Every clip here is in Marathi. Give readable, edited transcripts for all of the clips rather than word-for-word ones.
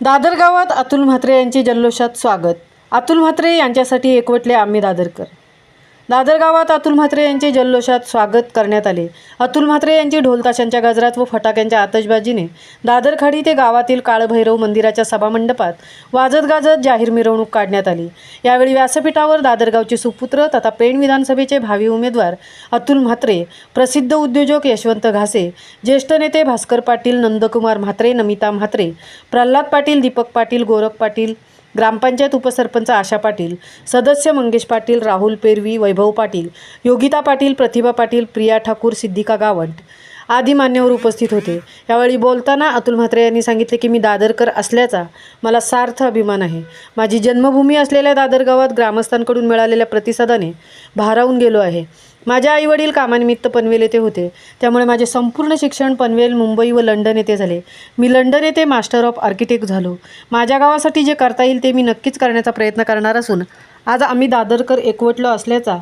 दादर गावात अतुल म्हात्रे यांचे जल्लोषात स्वागत. अतुल म्हात्रे यांच्यासाठी एकवटले आम्ही दादरकर. दादर गावात अतुल म्हात्रे यांचे जल्लोषात स्वागत करण्यात आले. अतुल म्हात्रे यांची ढोलताशांच्या गजरात व फटाक्यांच्या आतषबाजीने दादरखाडी ते गावातील काळभैरव मंदिराच्या सभामंडपात वाजत गाजत जाहीर मिरवणूक काढण्यात आली. यावेळी व्यासपीठावर दादरगावचे सुपुत्र तथा पेण विधानसभेचे भावी उमेदवार अतुल म्हात्रे, प्रसिद्ध उद्योजक यशवंत घासे, ज्येष्ठ नेते भास्कर पाटील, नंदकुमार म्हात्रे, नमिता म्हात्रे, प्रल्हाद पाटील, दीपक पाटील, गोरख पाटील, ग्रामपंचायत उपसरपंच आशा पाटील, सदस्य मंगेश पाटील, राहुल पेरवी, वैभव पाटील, योगिता पाटील, प्रतिभा पाटील, प्रिया ठाकूर, सिद्धिका गावंट आदी मान्यवर उपस्थित होते. यावेळी बोलताना अतुल म्हात्रे यांनी सांगितले की मी दादरकर असल्याचा मला सार्थ अभिमान आहे. माझी जन्मभूमी असलेल्या दादर गावात ग्रामस्थांकडून मिळालेल्या प्रतिसादाने भारावून गेलो आहे. माझे आईवडील कामानिमित्त पनवेल येथे होते, त्यामुळे माझे संपूर्ण शिक्षण पनवेल, मुंबई व लंडन येथे झाले. मी लंडन येथे मास्टर ऑफ आर्किटेक्ट झालो. माझ्या गावासाठी जे करता येईल ते मी नक्कीच करण्याचा प्रयत्न करणार असून आज आम्ही दादरकर एकवटलो असल्याचा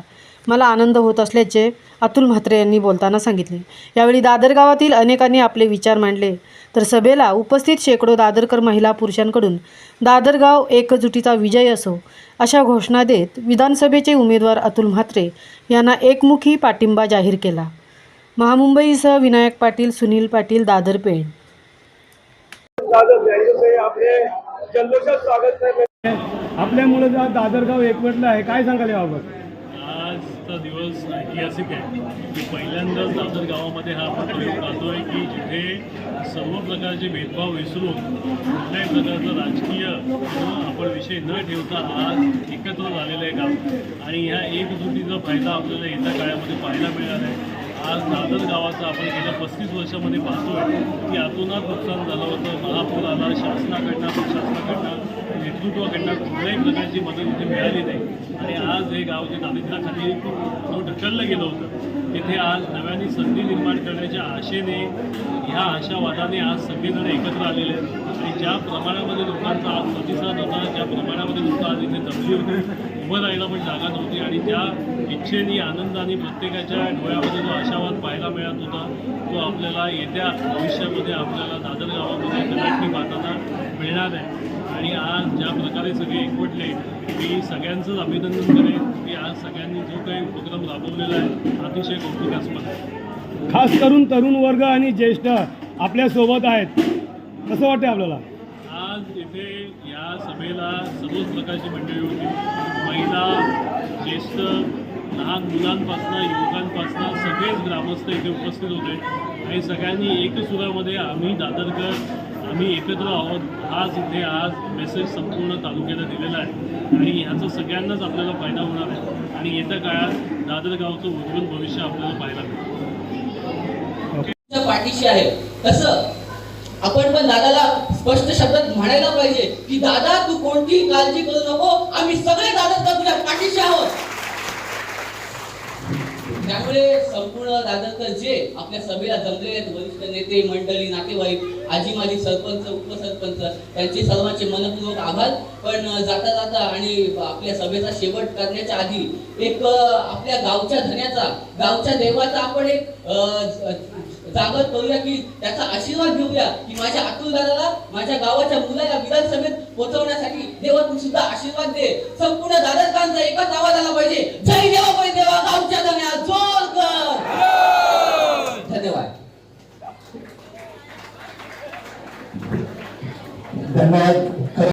मला आनंद होत असल्याचे अतुल म्हात्रे यांनी बोलताना सांगितले. यावेळी दादर गावातील अनेकांनी आपले विचार मांडले, तर सभेला उपस्थित शेकडो दादरकर महिला पुरुषांकडून दादरगाव एकजुटीचा विजय असो अशा घोषणा देत विधानसभेचे उमेदवार अतुल म्हात्रे यांना एकमुखी पाठिंबा जाहीर केला. महामुंबईसह विनायक पाटील, सुनील पाटील, दादर पेण. आपल्यामुळे दादरगाव एकवटलं आहे, काय सांगाल याबाबत? आजचा दिवस ऐतिहासिक आहे की पहिल्यांदाच दादर गावामध्ये हा आपण प्रयोग करतोय की जिथे सर्व प्रकारचे भेदभाव विसरून कुठल्याही प्रकारचा राजकीय आपण विषय न ठेवता आज एकत्र झालेलं आहे गाव आणि ह्या एकजुटीचा फायदा आपल्याला येत्या काळामध्ये पाहायला मिळणार आहे. आज दादर गावाचं आपण गेल्या 35 वर्षामध्ये पाहतोय की अतोनात नुकसान झालं होतं. महापूर आला, शासनाकडनं प्रशासनाकडनं नेतृत्वाकडनं कुठल्याही प्रकारची मदत इथे मिळाली नाही आणि आज हे गाव जे दारिद्र्याखाली ढकललं गेलं होतं तिथे आज नव्याने संधी निर्माण करण्याच्या आशेने ह्या आशावादाने आज सगळेजण एकत्र आलेले आहेत आणि ज्या प्रमाणामध्ये लोकांचा आज प्रतिसाद होता, ज्या प्रमाणामध्ये लोक आज इथे जमली होती, उभं राहायला पण जागा नव्हती आणि ज्या इच्छेने आनंदाने प्रत्येकाच्या डोळ्यामध्ये जो आशावाद पाहायला मिळत होता तो आपल्याला येत्या भविष्यामध्ये आपल्याला दादर गावामध्ये नक्की पाहताना मिळणार आहे. आणि आज ज्या प्रकारे सगळे एकवटले मी सगळ्यांचंच अभिनंदन करेन की आज सगळ्यांनी जो काही उपक्रम राबवलेला आहे अतिशय कौतुकास्पद आहे. खास करून तरुण वर्ग आणि ज्येष्ठ आपल्यासोबत आहेत, कसं वाटतं आपल्याला? आज इथे या सभेला सर्वच प्रकारची मंडळी होती. महिला, ज्येष्ठ, लहान मुलांपासून युवकांपासून सगळेच ग्रामस्थ इथे उपस्थित होते आणि सगळ्यांनी एकसुरामध्ये आम्ही दादरकर आम्ही एकत्र आहोत हाच इथे आज मेसेज संपूर्ण तालुक्याला दिलेला आहे आणि ह्याचा सगळ्यांनाच आपल्याला फायदा होणार आहे आणि येत्या काळात दादर गावचं उज्ज्वल भविष्य आपल्याला पाहायला मिळेल. पाठीशी आहे तसं आपण पण दादाला स्पष्ट शब्दात म्हणायला पाहिजे की दादा तू कोणतीही काळजी करू नको, आम्ही सगळे दादरकर तुझ्या पाठीशी आहोत. त्यामुळे संपूर्ण दादरकर जे आपल्या सभेला जमले आहेत, वरिष्ठ नेते मंडळी, नातेवाईक, आजी माजी सरपंच, उपसरपंच, त्यांचे सर्वांचे मनपूर्वक आभार. पण जाता जाता आणि आपल्या सभेचा शेवट करण्याच्या आधी एक आपल्या गावच्या धन्याचा, गावच्या देवाचा आपण एक जागर करूया की त्याचा आशीर्वाद घेऊया की माझ्या अतुल दादाला, माझ्या गावाच्या मुलाला विधानसभेत पोहोचवण्यासाठी देवा तू सुद्धा आशीर्वाद दे. संपूर्ण दादरकरांचा एकच आवाज आला पाहिजे, जय देवा, जय देवा, गावच्या धन्या जोर कर. धन्यवाद. धन्यवाद.